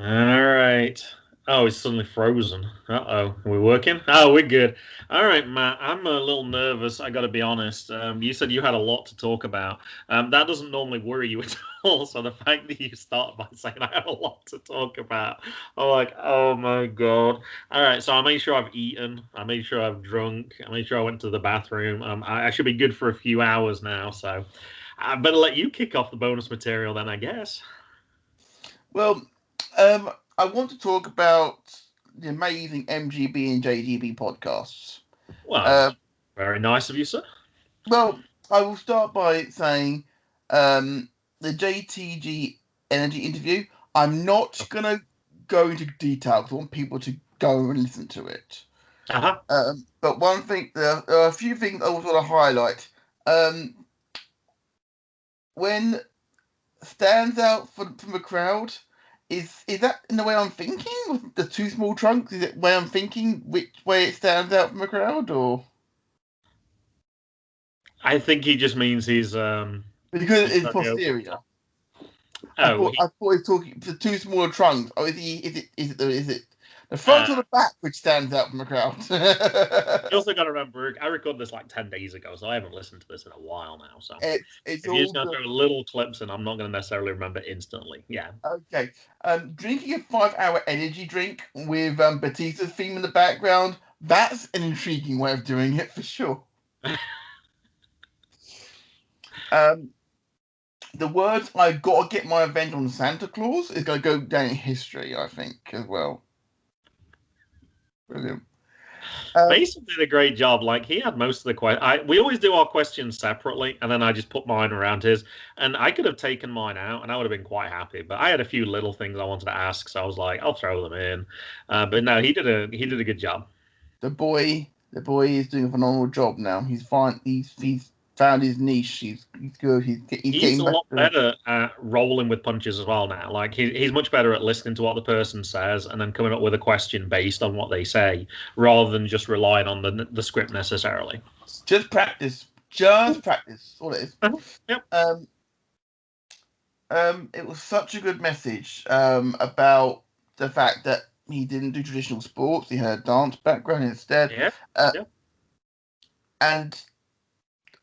All right. Oh, it's suddenly frozen. Uh-oh. Are we working? Oh, we're good. All right, Matt. I'm a little nervous. I got to be honest. You said you had a lot to talk about. That doesn't normally worry you at all. So the fact that you start by saying I have a lot to talk about, I'm like, oh my God. All right. So I made sure I've eaten. I made sure I've drunk. I made sure I went to the bathroom. I should be good for a few hours now. So I better let you kick off the bonus material then, I guess. Well, um, I want to talk about the amazing MGB and JGB podcasts. Well, Uh, very nice of you, sir. well, I will start by saying the JTG Energy interview. I'm not going to go into detail because I want people to go and listen to it. Uh-huh. But one thing, there are a few things I want to highlight. Um, when stands out from the crowd, is that in the way I'm thinking? With the two small trunks, is it the way I'm thinking? Which way it stands out from the crowd, or I think he just means because he's it's very open. posterior? I Oh, thought he, I thought he was talking the two smaller trunks. Oh, is it the front uh, or the back which stands out from the crowd? you also got to remember, I recorded this like 10 days ago, so I haven't listened to this in a while now. So it's if you're all just going to good. throw little clips in, I'm not going to necessarily remember instantly. Yeah. Okay. Drinking a 5 hour energy drink with Batista's theme in the background, that's an intriguing way of doing it for sure. Um, the words "I gotta get my revenge on Santa Claus" is gonna go down in history, I think, as well. Brilliant. Um, Mason did a great job. Like he had most of the questions. We always do our questions separately, and then I just put mine around his. And I could have taken mine out, and I would have been quite happy. But I had a few little things I wanted to ask, so I was like, I'll throw them in. But no, he did a good job. the boy is doing a phenomenal job now. He's fine. He's found his niche. He's good. He's He's getting a lot better. better at rolling with punches as well now. Like he's much better at listening to what the person says and then coming up with a question based on what they say, rather than just relying on the script necessarily. Just practice. Just practice. All it is. Yep. Um, it was such a good message about the fact that he didn't do traditional sports. He had a dance background instead. Yeah. Uh, Yeah. and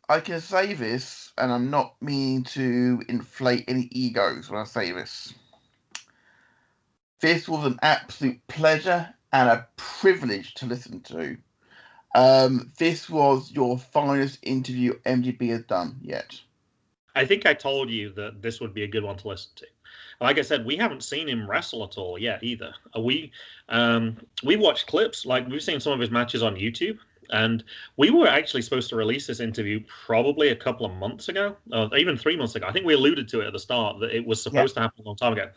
I can say this, and I'm not meaning to inflate any egos when I say this. This was an absolute pleasure and a privilege to listen to. This was your finest interview MGB has done yet. I think I told you that this would be a good one to listen to. Like I said, we haven't seen him wrestle at all yet either. We watched clips, like we've seen some of his matches on YouTube, and we were actually supposed to release this interview probably a couple of months ago, or even 3 months ago. I think we alluded to it at the start that it was Yeah. supposed to happen a long time ago.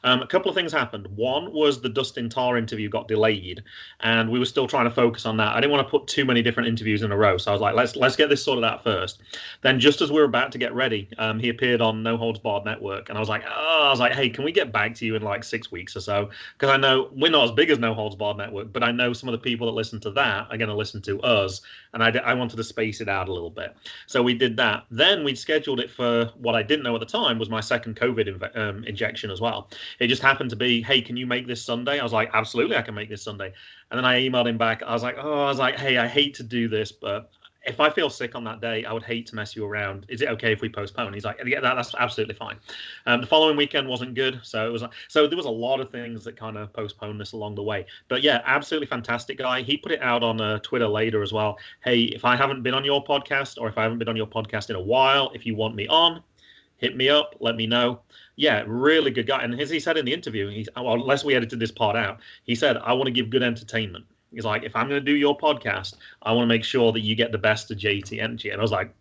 A couple of things happened. One was the Dustin Tarr interview got delayed, and we were still trying to focus on that. I didn't want to put too many different interviews in a row, so I was like, let's get this sorted out first. Then, just as we were about to get ready, he appeared on No Holds Barred Network, and I was like, hey, can we get back to you in like 6 weeks or so? Because I know we're not as big as No Holds Barred Network, but I know some of the people that listen to that are going to listen to us, and I wanted to space it out a little bit. So we did that. Then we scheduled it for what I didn't know at the time was my second COVID injection as well. It just happened to be, hey, can you make this Sunday? I was like, absolutely, I can make this Sunday. And then I emailed him back. I was like, hey, I hate to do this, but if I feel sick on that day, I would hate to mess you around. Is it okay if we postpone? He's like, yeah, that's absolutely fine. The following weekend wasn't good, so there was a lot of things that kind of postponed this along the way. But yeah, absolutely fantastic guy. He put it out on Twitter later as well. Hey, if I haven't been on your podcast or if I haven't been on your podcast in a while, if you want me on, hit me up, let me know. Yeah, really good guy. And as he said in the interview, unless we edited this part out, he said, I want to give good entertainment. He's like, if I'm going to do your podcast, I want to make sure that you get the best of JT Energy. And I was like,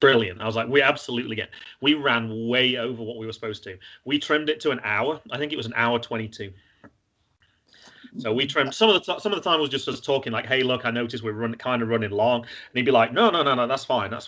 brilliant. I was like, we absolutely get. We ran way over what we were supposed to. We trimmed it to an hour. I think it was an hour 22. So we trimmed some of the time was just us talking like, hey, look, I noticed we're kind of running long, and he'd be like, no, that's fine, I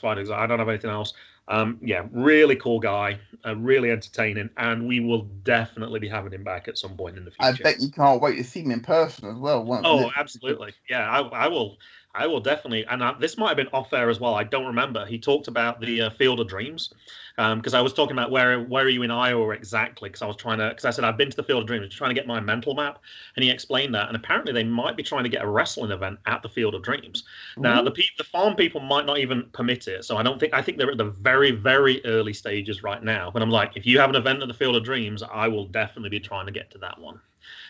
don't have anything else. Yeah, really cool guy, really entertaining, and we will definitely be having him back at some point in the I future. bet you can't wait to see him in person as well. Oh, absolutely. Yeah, I will. I will definitely. And this might have been off air as well. I don't remember. He talked about the Field of Dreams, because I was talking about where are you in Iowa exactly? Because I was trying to. Because I said I've been to the Field of Dreams, trying to get my mental map, and he explained that. And apparently they might be trying to get a wrestling event at the Field of Dreams. Now the farm people might not even permit it, so I don't think. I think they're at the very very early stages right now. But I'm like, if you have an event at the Field of Dreams, I will definitely be trying to get to that one.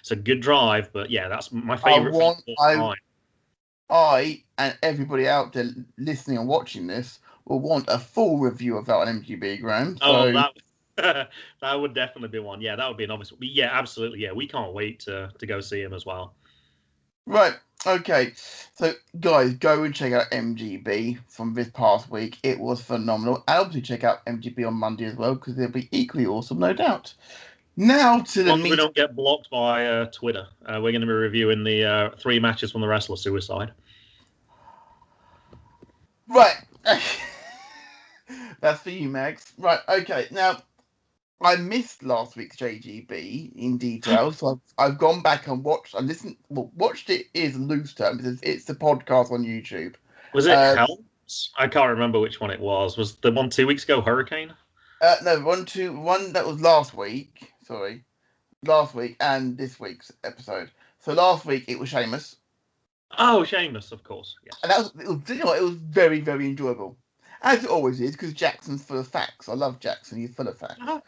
It's a good drive, but yeah, that's my favorite thing. I and everybody out there listening and watching this will want a full review of that on MGB Grand. Oh, So that would definitely be one. Yeah, that would be an obvious. Yeah, absolutely. Yeah, we can't wait to go see him as well. right, okay. So guys, go and check out MGB from this past week. It was phenomenal. And obviously check out MGB on Monday as well because it'll be equally awesome, no doubt. Now to As the long as we meat. don't get blocked by Twitter, we're going to be reviewing the 3 matches from the Wrestler Suicide. Right. That's for you, Max. Right, okay. Now, I missed last week's JGB in detail, so I've gone back and watched and listened. Well, watched it is loose term because it's the podcast on YouTube. Was it Helms? I can't remember which one it was. Was the one 2 weeks ago Hurricane? No, one that was last week. Sorry, last week and this week's episode. So last week it was Sheamus. Oh, Sheamus, of course. Yes. And it was very, very enjoyable, as it always is, because Jackson's full of facts. I love Jackson; he's full of facts. Uh-huh.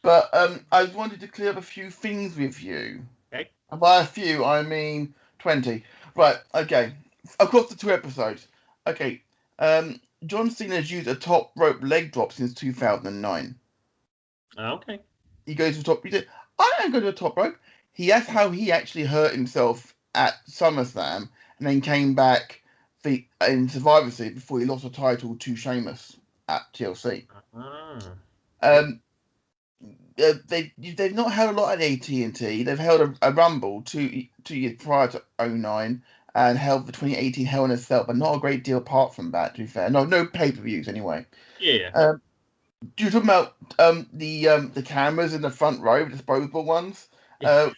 But I wanted to clear up a few things with you. Okay. And by a few, I mean 20. Right. Okay. Across the 2 episodes. Okay. John Cena's used a top rope leg drop since 2009. Okay. He goes to the top. He said, "I don't go to the top rope." That's how he actually hurt himself at SummerSlam, and then came back in Survivor Series before he lost the title to Sheamus at TLC. They've not held a lot at AT&T. They've held a Rumble 2 years prior to 2009 and held the 2018 Hell in a Cell, but not a great deal apart from that, to be fair. No pay-per-views anyway. Yeah. You talking about the cameras in the front row, disposable ones? Yeah.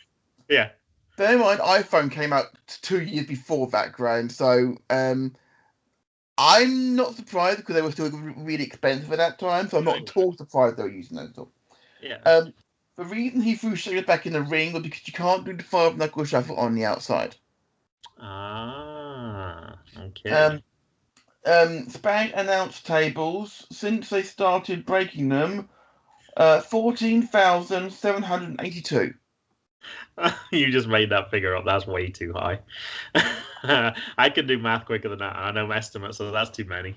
Bear in mind, iPhone came out 2 years before that, Graham. So I'm not surprised because they were still really expensive at that time. So I'm not at all surprised they were using those. Yeah. The reason he threw Sheamus back in the ring was because you can't do the 5-knuckle shuffle on the outside. Okay. Spag announce tables, since they started breaking them, 14,782. You just made that figure up. That's way too high. I can do math quicker than that. I know estimates, so that's too many.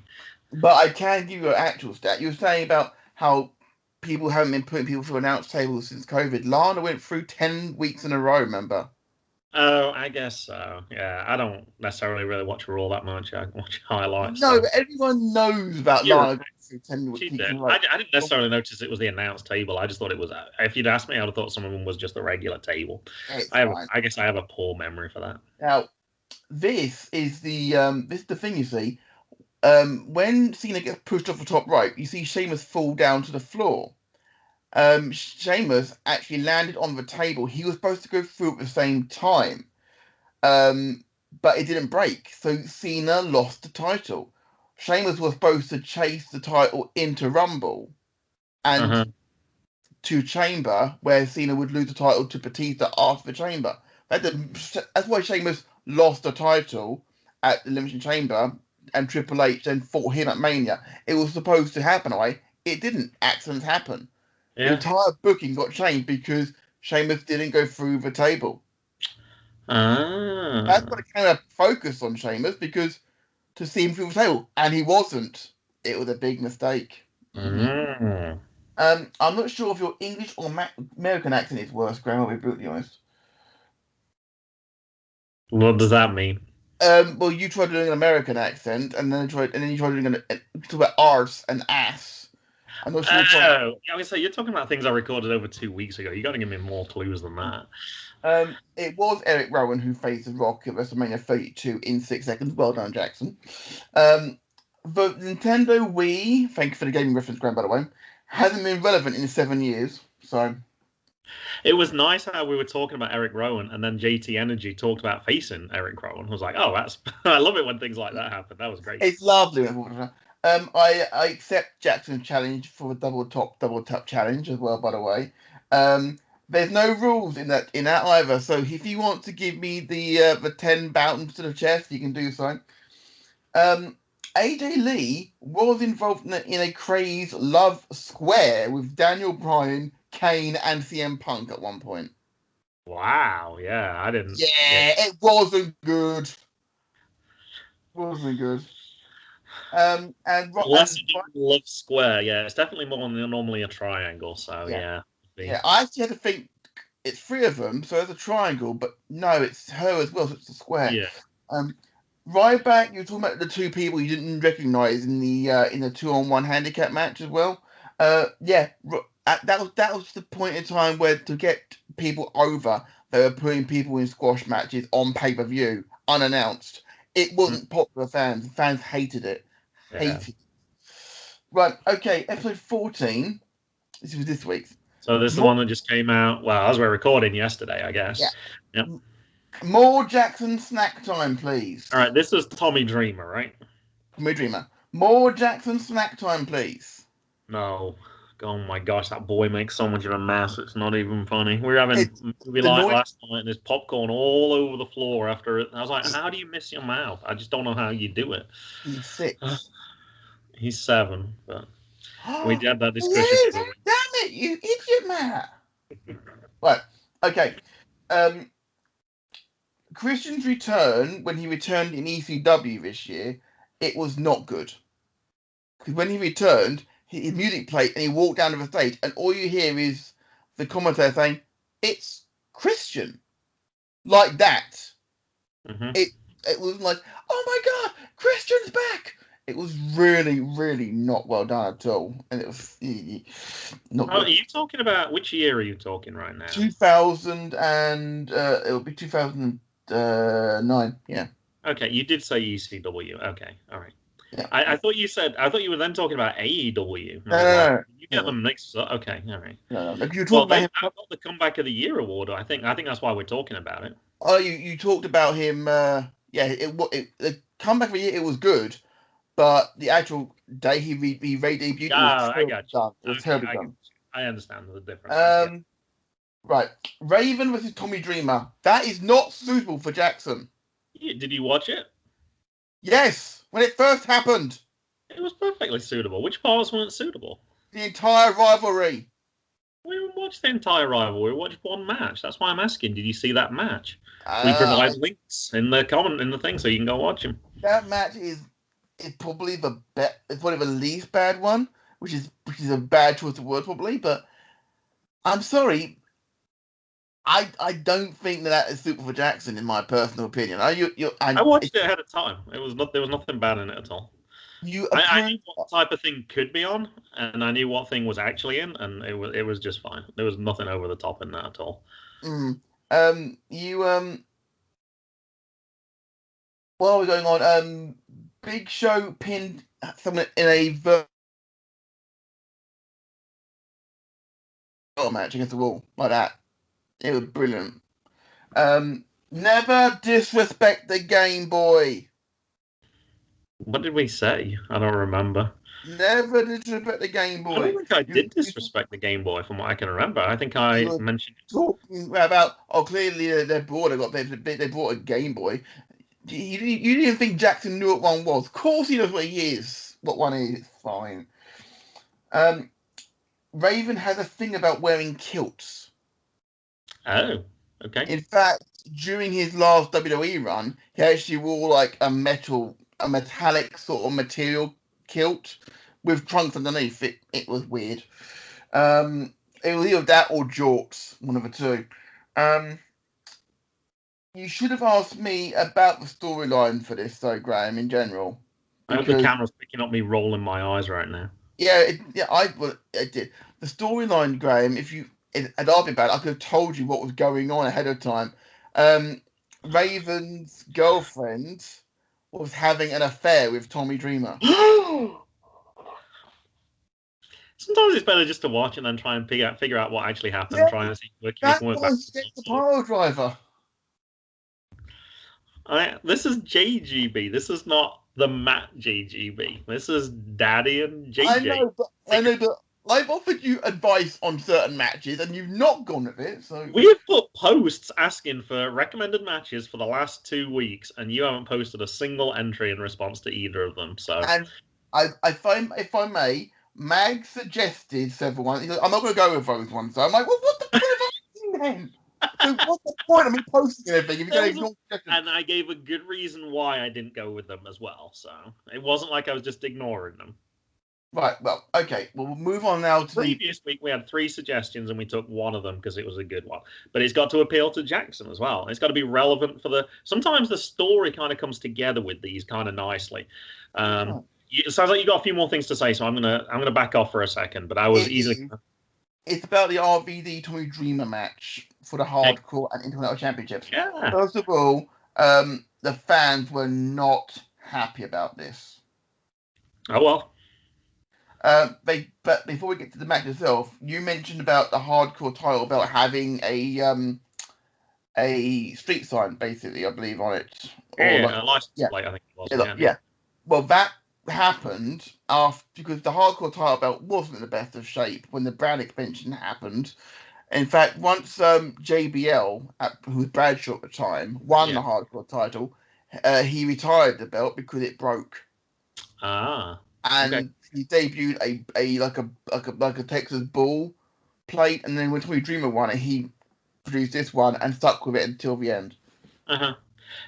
But I can give you an actual stat. You were saying about how people haven't been putting people through announce tables since COVID. Lana went through 10 weeks in a row, remember? Oh, I guess so. Yeah, I don't necessarily really watch Raw that much. I watch highlights. No, so. but everyone knows about Lana going through 10 weeks in a row. I didn't necessarily notice it was the announced table. I just thought it was. If you'd asked me, I'd have thought some of them was just a regular table. I guess I have a poor memory for that. Now, this is the thing you see. When Cena gets pushed off the top rope, you see Sheamus fall down to the floor. Sheamus actually landed on the table. He was supposed to go through at the same time, but it didn't break. So Cena lost the title. Sheamus was supposed to chase the title into Rumble and to Chamber, where Cena would lose the title to Batista after the Chamber. That's why Sheamus lost the title at the Elimination Chamber, and Triple H then fought him at Mania. It was supposed to happen away. It didn't. Accidents happen. Yeah. The entire booking got changed because Sheamus didn't go through the table. That's what it kind of focused on Sheamus, because to see him through the table, and he wasn't. It was a big mistake. I'm not sure if your English or American accent is worse, Graham. I'll be brutally honest. What does that mean? Well, you tried doing an American accent, and then you tried doing talk about arse and ass. I'm not sure. I was say you're talking about things I recorded over 2 weeks ago. You got to give me more clues than that. It was Eric Rowan who faced The Rock at WrestleMania 32 in 6 seconds. Well done, Jackson. the Nintendo Wii, thank you for the gaming reference, Graham, by the way, hasn't been relevant in 7 years. So It was nice how we were talking about Eric Rowan, and then JT Energy talked about facing Eric Rowan. I was like, oh, that's I love it when things like that happen. That was great. it's lovely. I accept Jackson's challenge for a double tap challenge as well. By the way, there's no rules in that either. So if you want to give me the 10 bounties to the chest, you can do so. AJ Lee was involved in a craze love square with Daniel Bryan, Kane, and CM Punk at one point. Wow, yeah, I didn't. Yeah, it wasn't good. Wasn't good. Less love square, yeah, it's definitely more than normally a triangle. So yeah, yeah, yeah. I actually had to think it's three of them, so it's a triangle, but no, it's her as well, so it's a square. yeah. Ryback, you were talking about the two people you didn't recognise in the 2-on-1 handicap match as well. That was the point in time where to get people over, they were putting people in squash matches on pay-per-view unannounced. It wasn't popular. Fans hated it. Yeah. Hated it. Right, okay, episode 14. This was this week's. So this is the one that just came out. Well, as we're recording yesterday, I guess. Yeah. Yep. More Jackson snack time, please. All right, this is Tommy Dreamer, right? Tommy Dreamer. More Jackson snack time, please. No. Oh my gosh, that boy makes so much of a mess. It's not even funny. We were having movie night last night, and there's popcorn all over the floor after it. I was like, how do you miss your mouth? I just don't know how you do it. He's 6. He's 7, but we had that discussion. Damn it, you idiot, man. Right, okay. Christian's return, when he returned in ECW this year, it was not good. Because when he returned, his music played and he walked down to the stage, and all you hear is the commentator saying, "It's Christian." Like that. Mm-hmm. It was like, "Oh my God, Christian's back." It was really, really not well done at all. And it was not good. Are you talking about, which year are you talking right now? 2000 and it'll be 2009. Yeah. Okay, you did say ECW. Okay, all right. Yeah. I thought you were then talking about AEW. No. You get them mixed up. Okay, all right. No. You Well, they got the Comeback of the Year award. I think that's why we're talking about it. Oh, you talked about him. The Comeback of the Year, it was good, but the actual day he re-debuted was terribly done. It was terribly done. I understand the difference. Right, Raven versus Tommy Dreamer. That is not suitable for Jackson. Did you watch it? Yes, when it first happened. It was perfectly suitable. Which parts weren't suitable? The entire rivalry. We didn't watch the entire rivalry. We watched one match. That's why I'm asking. Did you see that match? We provide links in the comment in the thing so you can go watch them. That match is probably it's probably the least bad one, which is a bad choice of word probably. But I'm sorry, I don't think that is suitable for Jackson, in my personal opinion. I watched it ahead of time. There was nothing bad in it at all. I knew what type of thing could be on, and I knew what thing was actually in, and it was just fine. There was nothing over the top in that at all. What are we going on? Big Show pinned someone in a match against the wall like that. It was brilliant. Never disrespect the Game Boy. What did we say? I don't remember. Never disrespect the Game Boy. I don't think I did disrespect the Game Boy, from what I can remember. I think I mentioned talking about clearly they're bored. They brought a Game Boy. You didn't think Jackson knew what one was? Of course he knows what he is. What one is? It's fine. Raven has a thing about wearing kilts. Oh, okay. In fact, during his last WWE run, he actually wore like a metallic sort of material kilt with trunks underneath. It was weird. It was either that or jorts, one of the two. You should have asked me about the storyline for this, though, Graham, in general. I hope the camera's picking up me rolling my eyes right now. Yeah, I did. The storyline, Graham, if you had asked me about it, I could have told you what was going on ahead of time. Raven's girlfriend was having an affair with Tommy Dreamer. Sometimes it's better just to watch and then try and figure out what actually happened. Yeah, Try and see if you that's can work why back. he gets the pile driver. This is JGB. This is not the Matt JGB. This is Daddy and JJ. I know, but I've offered you advice on certain matches, and you've not gone with it. So we have put posts asking for recommended matches for the last 2 weeks, and you haven't posted a single entry in response to either of them. So, and if I may, Mag suggested several ones. I'm not going to go with those ones. So I'm like, well, what the point of asking then? So what's the point of me posting anything if you're going to ignore suggestions? And I gave a good reason why I didn't go with them as well. So it wasn't like I was just ignoring them. Right. Well, okay. Well, we'll move on now to Previous week we had 3 suggestions and we took one of them because it was a good one. But it's got to appeal to Jackson as well. It's got to be relevant for the. Sometimes the story kind of comes together with these kind of nicely. It sounds like you got a few more things to say, so I'm gonna back off for a second. But I was easily. It's about the RVD Tommy Dreamer match for the Hardcore and Intercontinental Championships. Yeah. First of all, the fans were not happy about this. Oh well. But before we get to the match itself, you mentioned about the Hardcore title belt having a street sign, basically, I believe, on it. A license plate, I think it was. Yeah. Well, that happened after because the Hardcore title belt wasn't in the best of shape when the brand expansion happened. In fact, once JBL, who was Bradshaw at the time, won the Hardcore title, he retired the belt because it broke. And he debuted a Texas Bull plate, and then when Tommy Dreamer won it, he produced this one and stuck with it until the end.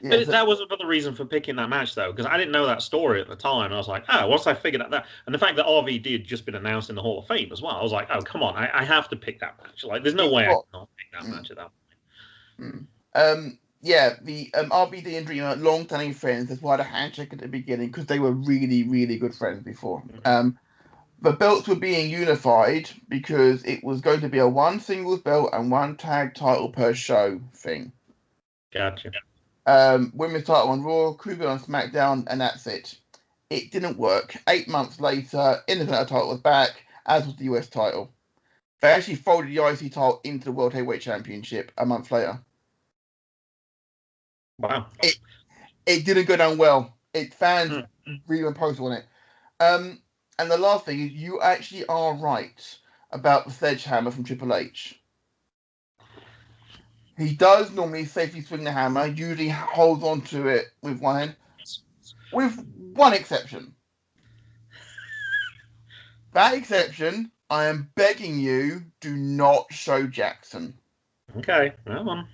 Yeah, but that was another reason for picking that match, though, because I didn't know that story at the time. I was like, once I figured out that, and the fact that RVD had just been announced in the Hall of Fame as well, I was like, oh, come on, I have to pick that match. Like, there's no way I cannot pick that match at that point. Yeah, the RVD and Dreamer, long-standing friends. That's why the handshake at the beginning, because they were really, really good friends before. The belts were being unified because it was going to be a 1 singles belt and 1 tag title per show thing. Gotcha. Women's title on Raw, Cougar on SmackDown, and that's it. It didn't work. 8 months later, Intercontinental title was back, as was the US title. They actually folded the IC title into the World Heavyweight Championship a month later. Wow. It didn't go down well. Fans really went postal on it. And the last thing is, you actually are right about the sledgehammer from Triple H. He does normally safely swing the hammer, usually holds on to it with one hand, with one exception. That exception, I am begging you, do not show Jackson. Okay, well,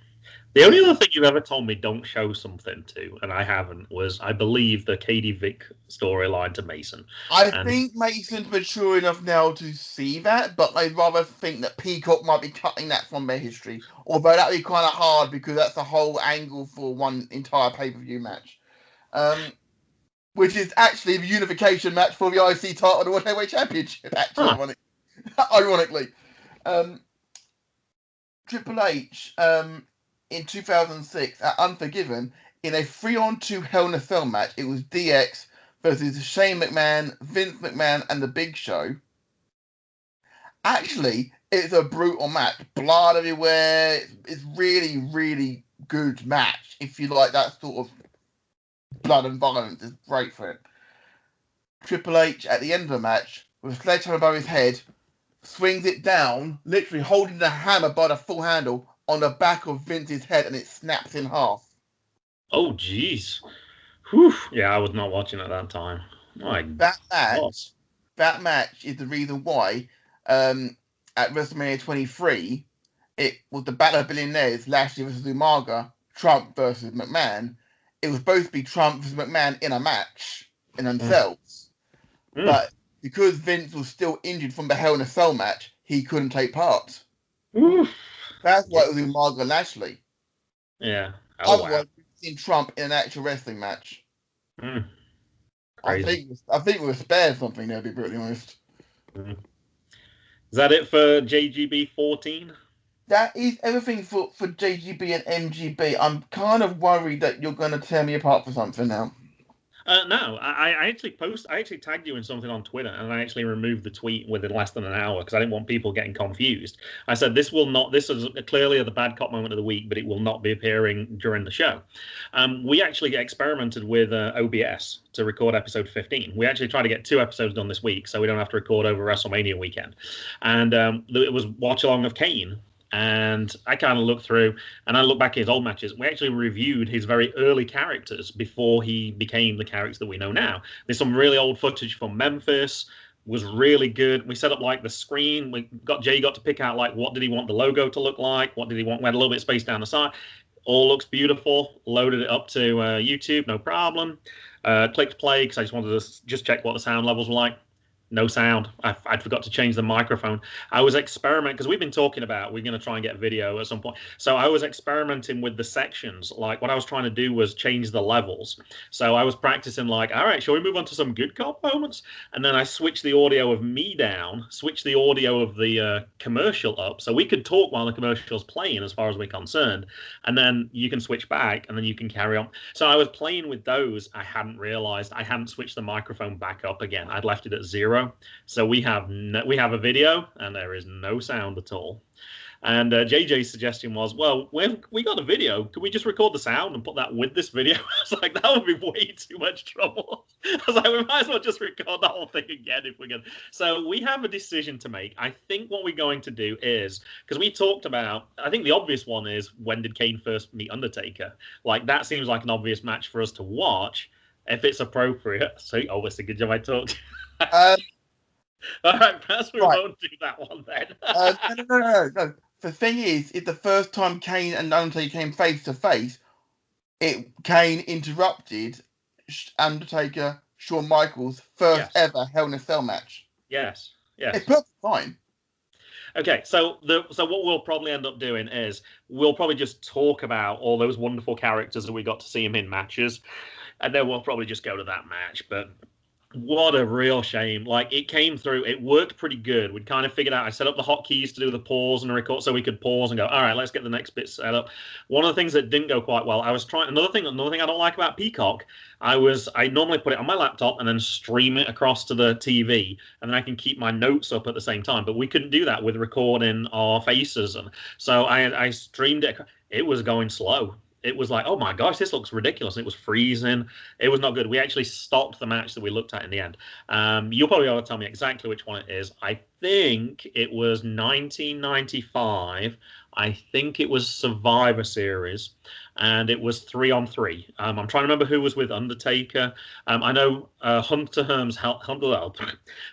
the only other thing you've ever told me don't show something to, and I haven't, was, I believe, the Katie Vick storyline to Mason. I think Mason's mature enough now to see that, but I'd rather think that Peacock might be cutting that from their history. Although that'd be kind of hard because that's the whole angle for one entire pay-per-view match. Which is actually the unification match for the IC title and the World Heavyweight Championship, actually, ironically. Triple H, in 2006 at Unforgiven, in a 3-on-2 Hell in a Cell match, it was DX versus Shane McMahon, Vince McMahon, and The Big Show. Actually, it's a brutal match. Blood everywhere. It's really, really good match. If you like that sort of blood and violence, it's great for it. Triple H, at the end of the match, with a sledgehammer above his head, swings it down, literally holding the hammer by the full handle on the back of Vince's head, and it snaps in half. Oh, jeez. Whew. Yeah, I was not watching at that time. That match is the reason why at WrestleMania 23, it was the Battle of Billionaires, Lashley versus Umaga, Trump versus McMahon. It was supposed to be Trump versus McMahon in a match in themselves. But because Vince was still injured from the Hell in a Cell match, he couldn't take part. That's why it was Umaga Lashley. Yeah. Otherwise, we've seen Trump in an actual wrestling match. I think we were spared something there, to be brutally honest. Is that it for JGB 14? That is everything for JGB and MGB. I'm kind of worried that you're going to tear me apart for something now. No, I actually I actually tagged you in something on Twitter, and I actually removed the tweet within less than an hour because I didn't want people getting confused. I said this will not. This is clearly the bad cop moment of the week, but it will not be appearing during the show. We actually experimented with OBS to record episode 15. We actually tried to get 2 episodes done this week, so we don't have to record over WrestleMania weekend. And it was watch along of Kane. And I kind of looked through and I look back at his old matches. We actually reviewed his very early characters before he became the character that we know now. There's some really old footage from Memphis. Was really good. We set up like the screen. Jay got to pick out like what did he want the logo to look like? What did he want? We had a little bit of space down the side. All looks beautiful. Loaded it up to YouTube, no problem. Clicked play because I just wanted to just check what the sound levels were like. No sound. I'd forgot to change the microphone. I was experimenting because we've been talking about we're going to try and get video at some point. So I was experimenting with the sections. Like what I was trying to do was change the levels. So I was practicing like, all right, shall we move on to some good cop moments? And then I switched the audio of me down, switched the audio of the commercial up, so we could talk while the commercial's playing as far as we're concerned. And then you can switch back and then you can carry on. So I was playing with those. I hadn't realized I hadn't switched the microphone back up again. I'd left it at 0. So we have a video and there is no sound at all. And JJ's suggestion was, well, we got a video. Could we just record the sound and put that with this video? I was like, that would be way too much trouble. I was like, we might as well just record the whole thing again if we're going to. So we have a decision to make. I think what we're going to do is, because we talked about, I think the obvious one is, when did Kane first meet Undertaker? Like, that seems like an obvious match for us to watch if it's appropriate. So, it's a good job I talked. All right, perhaps we won't do that one then. No. The thing is, if the first time Kane and Undertaker came face to face, Kane interrupted Undertaker Shawn Michaels' first ever Hell in a Cell match. Yes. It's perfectly fine. Okay, so what we'll probably end up doing is we'll probably just talk about all those wonderful characters that we got to see him in matches, and then we'll probably just go to that match. But what a real shame. Like, it came through. It worked pretty good. We'd kind of figured out. I set up the hotkeys to do the pause and record so we could pause and go, all right, let's get the next bit set up. One of the things that didn't go quite well, I was trying. Another thing I don't like about Peacock, I normally put it on my laptop and then stream it across to the TV, and then I can keep my notes up at the same time. But we couldn't do that with recording our faces. And so I streamed it. It was going slow. It was like, oh my gosh, this looks ridiculous. It was freezing. It was not good. We actually stopped the match that we looked at in the end. You'll probably be able to tell me exactly which one it is. I think it was 1995. I think it was Survivor Series, and it was 3-on-3. I'm trying to remember who was with Undertaker. I know Hunter Hearns,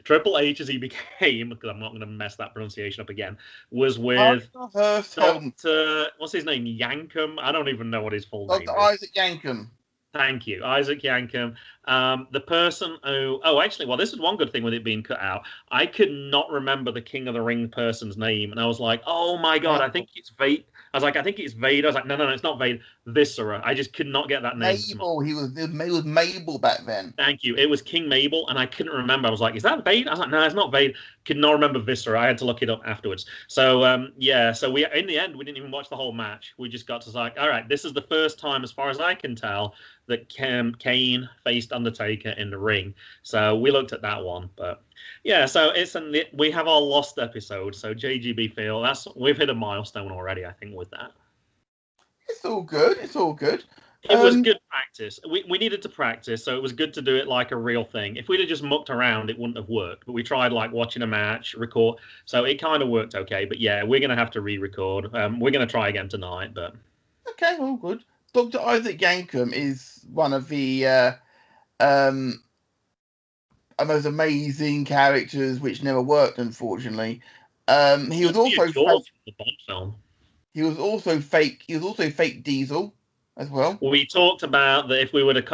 Triple H, as he became, because I'm not going to mess that pronunciation up again, was with what's his name? Yankum? I don't even know what his full name is. Isaac Yankum. Thank you, Isaac Yankum. The person who... Oh, actually, well, this is one good thing with it being cut out. I could not remember the King of the Ring person's name, and I was like, oh my God, I think it's Vader. I was like, I think it's Vader. I was like, no, it's not Vader. Viscera. I just could not get that name. Mabel. He was Mabel back then. Thank you. It was King Mabel, and I couldn't remember. I was like, is that Vader? I was like, no, it's not Vader. Could not remember Viscera. I had to look it up afterwards. So, so we, in the end, we didn't even watch the whole match. We just got to like, all right, this is the first time, as far as I can tell, that Kane faced Undertaker in the ring. So we looked at that one, but yeah. So we have our lost episode. So JGB feel we've hit a milestone already, I think, with that. It's all good. It was good practice. We needed to practice, so it was good to do it like a real thing. If we'd have just mucked around, it wouldn't have worked. But we tried like watching a match, record, so it kind of worked okay. But yeah, we're gonna have to re-record. We're gonna try again tonight, but okay, all good. Dr. Isaac Yankum is one of the most amazing characters which never worked, unfortunately. He was also the Bond film. He was also fake Diesel as well. We talked about that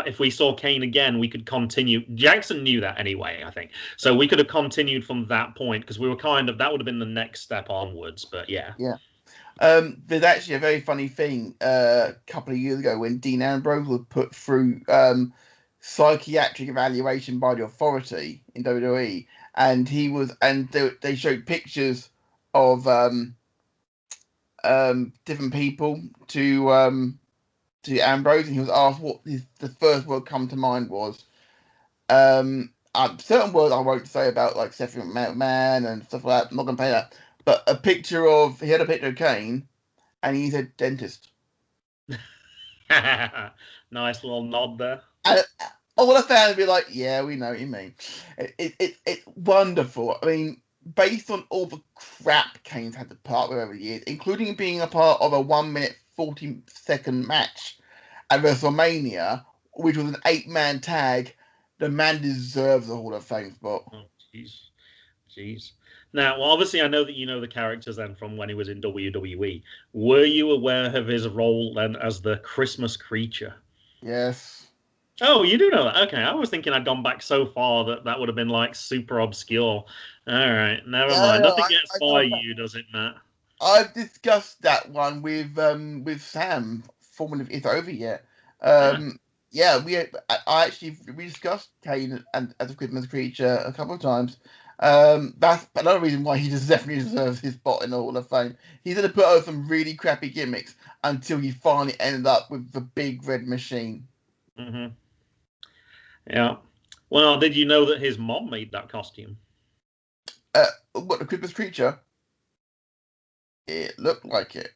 if we saw Kane again, we could continue. Jackson knew that anyway, I think. So we could have continued from that point because we were that would have been the next step onwards. But yeah. Yeah. There's actually a very funny thing a couple of years ago when Dean Ambrose was put through psychiatric evaluation by the Authority in WWE, and they showed pictures of different people to to Ambrose, and he was asked what the first word come to mind was. Certain words I won't say about like Seth McMahon and stuff like that. I'm not gonna pay that. But he had a picture of Kane, and he said dentist. Nice little nod there. And all the fans would be like, "Yeah, we know what you mean." It's wonderful. I mean, based on all the crap Kane's had to part with over the years, including being a part of a 1 minute 40-second match at WrestleMania, which was an 8-man tag, the man deserves a Hall of Fame spot. Oh, jeez. Now, well, obviously, I know that you know the characters then from when he was in WWE. Were you aware of his role then as the Christmas creature? Yes. Oh, you do know that? Okay, I was thinking I'd gone back so far that would have been like super obscure. All right, never mind. No, Nothing gets by you, does it, Matt? I've discussed that one with Sam. Formerly, it's over yet. Yeah. Yeah, I actually we discussed Kane and as a Christmas creature a couple of times. That's another reason why he definitely deserves his spot in the Hall of Fame. He's going to put out some really crappy gimmicks until he finally ended up with the big red machine. Mm-hmm. Yeah. Well, did you know that his mom made that costume? What, the Christmas creature? It looked like it.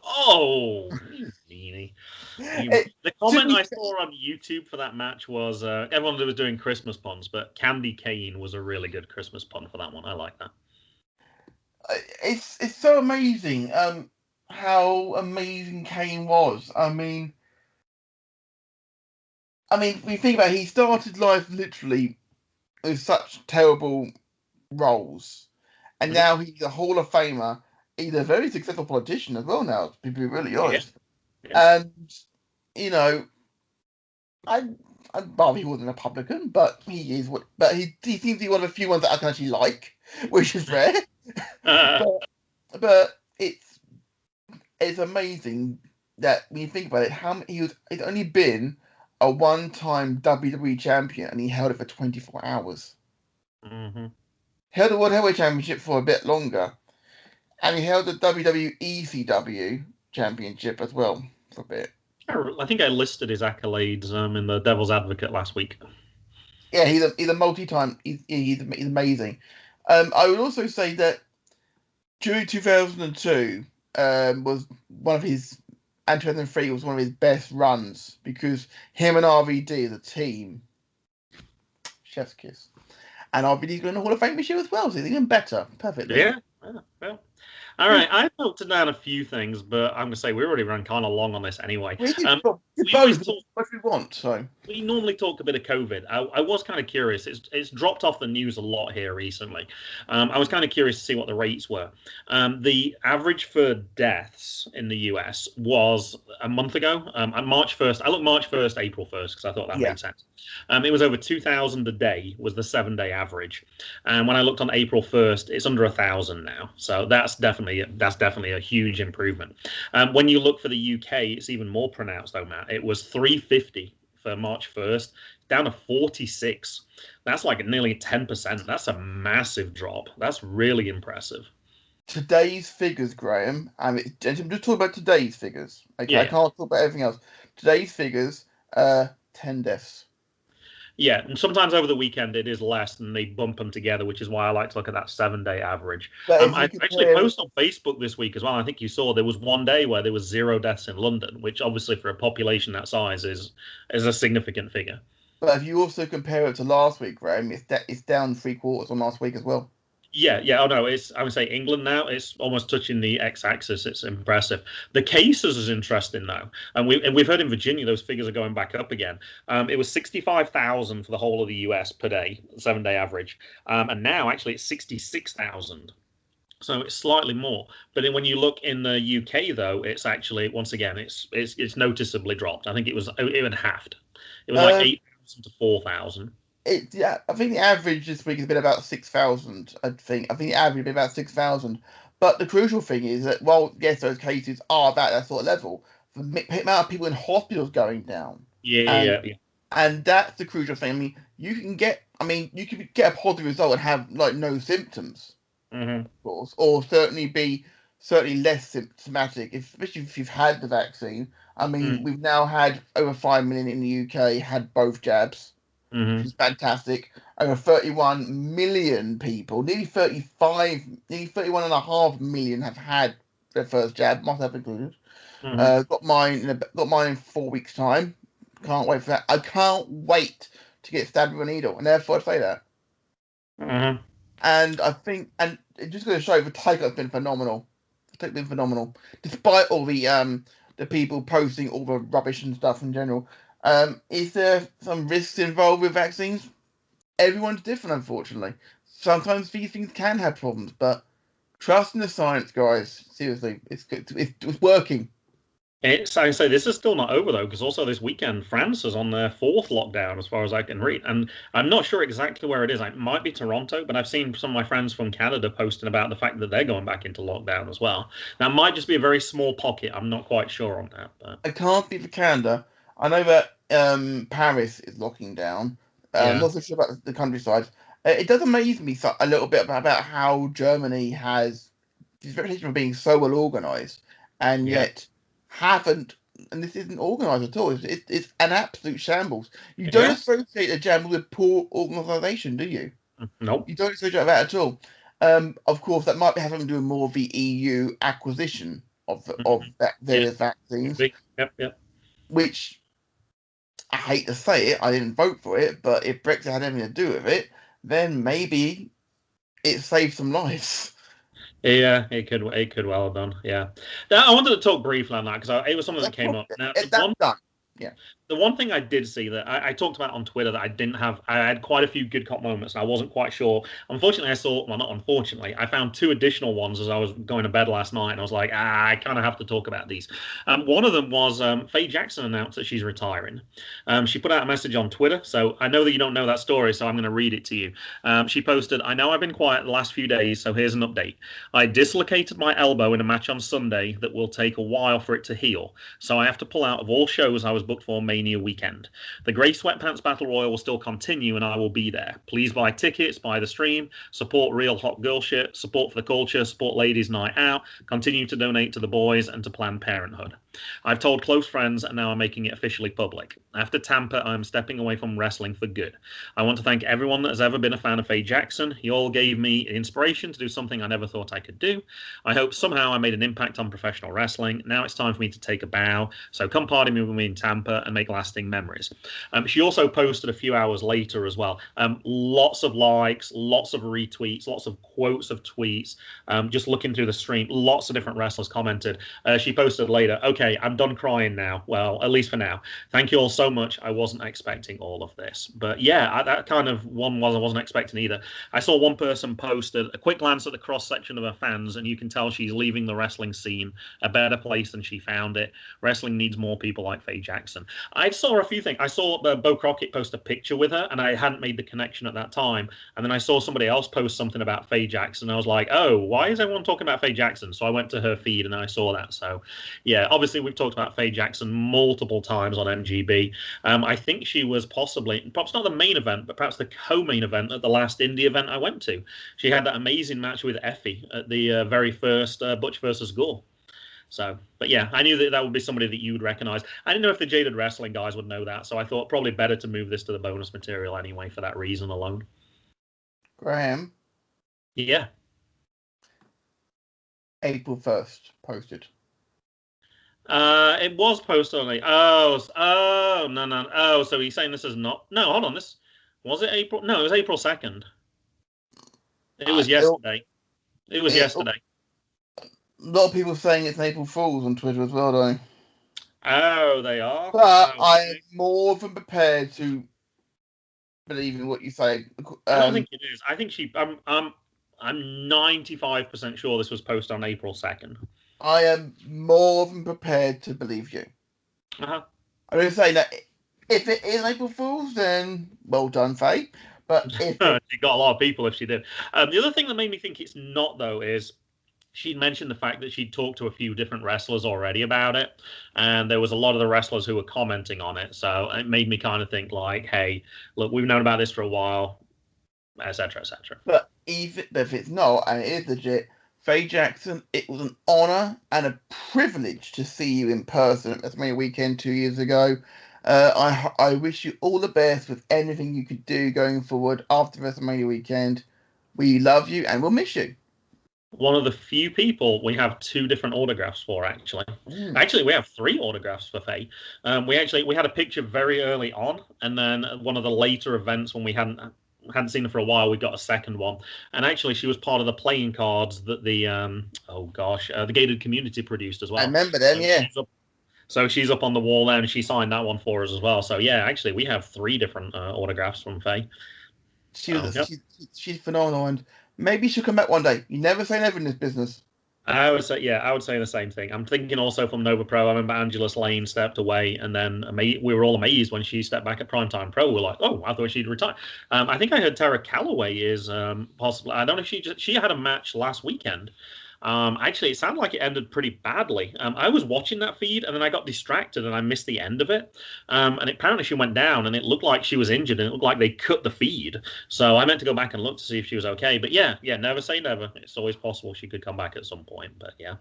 Oh, you meanie. The comment I saw on YouTube for that match was everyone was doing Christmas puns, but Candy Cane was a really good Christmas pun for that one. I like that. It's so amazing how amazing Kane was. I mean, we think about it, he started life literally with such terrible roles, and now he's a Hall of Famer. He's a very successful politician as well now, to be really honest. Yeah. And you know, I'd rather he wasn't a Republican, but he is what. But he seems to be one of the few ones that I can actually like, which is rare. but it's amazing that when you think about it, he's only been a one-time WWE champion, and he held it for 24 hours. Mm-hmm. Held the World Heavyweight Championship for a bit longer, and he held the WWE ECW Championship as well for a bit. I think I listed his accolades in the Devil's Advocate last week. Yeah, he's a multi-time. He's amazing. I would also say that during 2002 was one of his, and 2003 was one of his best runs because him and RVD as a team, chef's kiss, and RVD's going to Hall of Fame this year as well, so he's even better. Perfectly. Yeah. Well. All right, I noted down a few things, but I'm going to say we already ran kind of long on this anyway. We want, so. We normally talk a bit of COVID. I was kind of curious. It's dropped off the news a lot here recently. I was kind of curious to see what the rates were. The average for deaths in the US was a month ago. On March 1st, I looked March 1st, April 1st, because I thought that made sense. It was over 2,000 a day was the 7-day average. And when I looked on April 1st, it's under 1,000 now. So that's definitely a huge improvement. When you look for the UK, it's even more pronounced though, Matt. It was 350 for March 1st, down to 46. That's like nearly 10%. That's a massive drop. That's really impressive. Today's figures, Graham, I'm just talking about today's figures. Okay, I can't talk about everything else. Today's figures, 10 deaths. Yeah, and sometimes over the weekend it is less, and they bump them together, which is why I like to look at that 7-day average. I actually posted on Facebook this week as well. I think you saw there was one day where there was 0 deaths in London, which obviously for a population that size is a significant figure. But if you also compare it to last week, Graham, it's down 3/4 on last week as well. Yeah. Oh no, I would say England now. It's almost touching the x-axis. It's impressive. The cases is interesting though, and we've heard in Virginia those figures are going back up again. It was 65,000 for the whole of the US per day, 7-day average, and now actually it's 66,000. So it's slightly more. But then when you look in the UK though, it's actually once again it's noticeably dropped. I think it even halved. It was like 8,000 to 4,000. I think the average this week has been about 6,000. I think the average has been about 6,000. But the crucial thing is that while yes, those cases are about that sort of level, the amount of people in hospitals going down. Yeah. And that's the crucial thing. I mean, you can get a positive result and have like no symptoms, mm-hmm. of course, or certainly be certainly less symptomatic, especially if you've had the vaccine. I mean, Mm. we've now had over 5 million in the UK had both jabs, which Mm-hmm. is fantastic. Over 31 million people, nearly 31.5 million have had their first jab, myself included. Mm-hmm. Got mine in 4 weeks' time. Can't wait for that. I can't wait to get stabbed with a needle, and therefore I say that. Mm-hmm. And I think, and it's just going to show the take has been phenomenal. The take has been phenomenal, despite all the people posting all the rubbish and stuff in general. Is there some risks involved with vaccines? Everyone's different, unfortunately. Sometimes these things can have problems, but trust in the science, guys. Seriously, it's good. It's working. I say this is still not over though, because also this weekend France is on their fourth lockdown, as far as I can read, and I'm not sure exactly where it is. It might be Toronto, but I've seen some of my friends from Canada posting about the fact that they're going back into lockdown as well. Now, it might just be a very small pocket. I'm not quite sure on that, but I can't speak for Canada. I know that Paris is locking down. yeah, Not so sure about the countryside. It does amaze me a little bit about how Germany has this reputation for being so well organised, and yeah, yet haven't. And this isn't organised at all. It's an absolute shambles. You don't yeah, associate a shambles with poor organisation, do you? nope, You don't associate that at all. Of course, that might have something to do with more of the EU acquisition of Mhm. that Yeah, various could vaccines, be, yep, yep. which I hate to say it, I didn't vote for it, but if Brexit had anything to do with it, then maybe it saved some lives. Yeah, it could well have done. Yeah, now, I wanted to talk briefly on that because it was something that Of came course, up. Now, that's done. Yeah. the one thing I did see that I talked about on Twitter that I didn't have, I had quite a few good cop moments and I wasn't quite sure. Unfortunately, well, not unfortunately, I found two additional ones as I was going to bed last night and I was like, I kind of have to talk about these. One of them was Faye Jackson announced that she's retiring. She put out a message on Twitter. So I know that you don't know that story, so I'm going to read it to you. She posted, I know I've been quiet the last few days, so here's an update. I dislocated my elbow in a match on Sunday that will take a while for it to heal. So I have to pull out of all shows I was booked for Mania weekend. The Grey Sweatpants Battle Royal will still continue and I will be there. Please buy tickets, buy the stream, support real hot girl shit, support for the culture, support Ladies Night Out, continue to donate to the boys and to Planned Parenthood. I've told close friends and now I'm making it officially public. After Tampa, I'm stepping away from wrestling for good. I want to thank everyone that has ever been a fan of Faye Jackson. You all gave me inspiration to do something I never thought I could do. I hope somehow I made an impact on professional wrestling. Now it's time for me to take a bow. So come party with me in Tampa and make lasting memories. She also posted a few hours later as well. Lots of likes, lots of retweets, lots of quotes of tweets. Just looking through the stream, lots of different wrestlers commented. She posted later, okay, I'm done crying now. Well, at least for now. Thank you all so much. I wasn't expecting all of this. But yeah, that kind of one was I wasn't expecting either. I saw one person posted a quick glance at the cross section of her fans, and you can tell she's leaving the wrestling scene a better place than she found it. Wrestling needs more people like Faye Jackson. I saw a few things. I saw Bo Crockett post a picture with her, and I hadn't made the connection at that time. And then I saw somebody else post something about Faye Jackson. I was like, oh, why is everyone talking about Faye Jackson? So I went to her feed and I saw that. So, yeah, obviously we've talked about Faye Jackson multiple times on MGB. I think she was perhaps not the main event, but perhaps the co-main event at the last indie event I went to. She had that amazing match with Effie at the very first Butch versus Gore. So, but yeah, I knew that would be somebody that you would recognize. I didn't know if the Jaded Wrestling guys would know that, so I thought probably better to move this to the bonus material anyway for that reason alone. Graham, Yeah. April 1st posted. It was posted on no. Oh, so he's saying this is not. No, hold on. This was it April? No, it was April 2nd. It was yesterday. It was A yesterday. lot of people saying it's April Fools on Twitter as well, don't they? Oh, they are. But Oh, I am okay. more than prepared to believe in what you say. I don't think it is. I think I'm 95% sure this was posted on April 2nd. I am more than prepared to believe you. Uh-huh. I'm going to say that if it is April Fool's, then well done, Faye. But if it, She got a lot of people if she did. The other thing that made me think it's not, though, is she'd mentioned the fact that she'd talked to a few different wrestlers already about it, and there was a lot of the wrestlers who were commenting on it. So it made me kind of think like, hey, look, we've known about this for a while, etc., etc. but even if it's not and it is legit, Faye Jackson, it was an honour and a privilege to see you in person at WrestleMania weekend 2 years ago. I wish you all the best with anything you could do going forward after WrestleMania weekend. We love you and we'll miss you. One of the few people we have 2 different autographs for, actually. Actually, we have 3 autographs for Faye. We had a picture very early on, and then one of the later events when we hadn't seen her for a while, we got a second one. And actually, she was part of the playing cards that the gated community produced as well. I remember them, yeah. So she's up on the wall there, and she signed that one for us as well. So yeah, actually, we have 3 different autographs from Faye. She's phenomenal, and maybe she'll come back one day. You never say never in this business. I would say the same thing. I'm thinking also from Nova Pro. I remember Angela Slane stepped away, and then we were all amazed when she stepped back at Primetime Pro. We're like, oh, I thought she'd retire. I think I heard Tara Calloway is possibly. I don't know if she had a match last weekend. Actually, it sounded like it ended pretty badly. I was watching that feed, and then I got distracted, and I missed the end of it. And apparently she went down, and it looked like she was injured, and it looked like they cut the feed. So I meant to go back and look to see if she was okay. But yeah, never say never. It's always possible she could come back at some point. But yeah.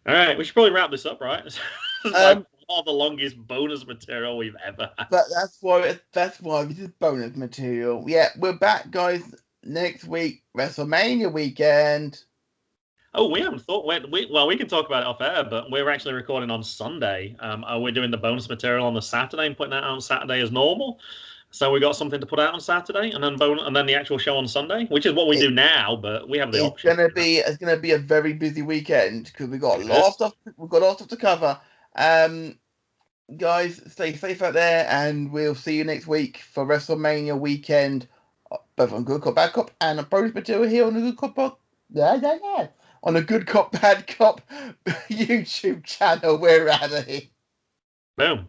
All right, we should probably wrap this up, right? It's like one of the longest bonus material we've ever had. But that's why this is bonus material. Yeah, we're back, guys, next week, WrestleMania weekend. Oh, we haven't thought. We can talk about it off air, but we're actually recording on Sunday. We're doing the bonus material on the Saturday and putting that out on Saturday as normal. So we got something to put out on Saturday, and then the actual show on Sunday, which is what we do now. But we have the option. It's gonna be a very busy weekend because we've got a lot of stuff. We've got a lot of stuff to cover. Guys, stay safe out there, and we'll see you next week for WrestleMania weekend, both on Good Cop, Bad Cop, and a bonus material here on the Good Cop. On a Good Cop, Bad Cop YouTube channel. We're out of here. Boom.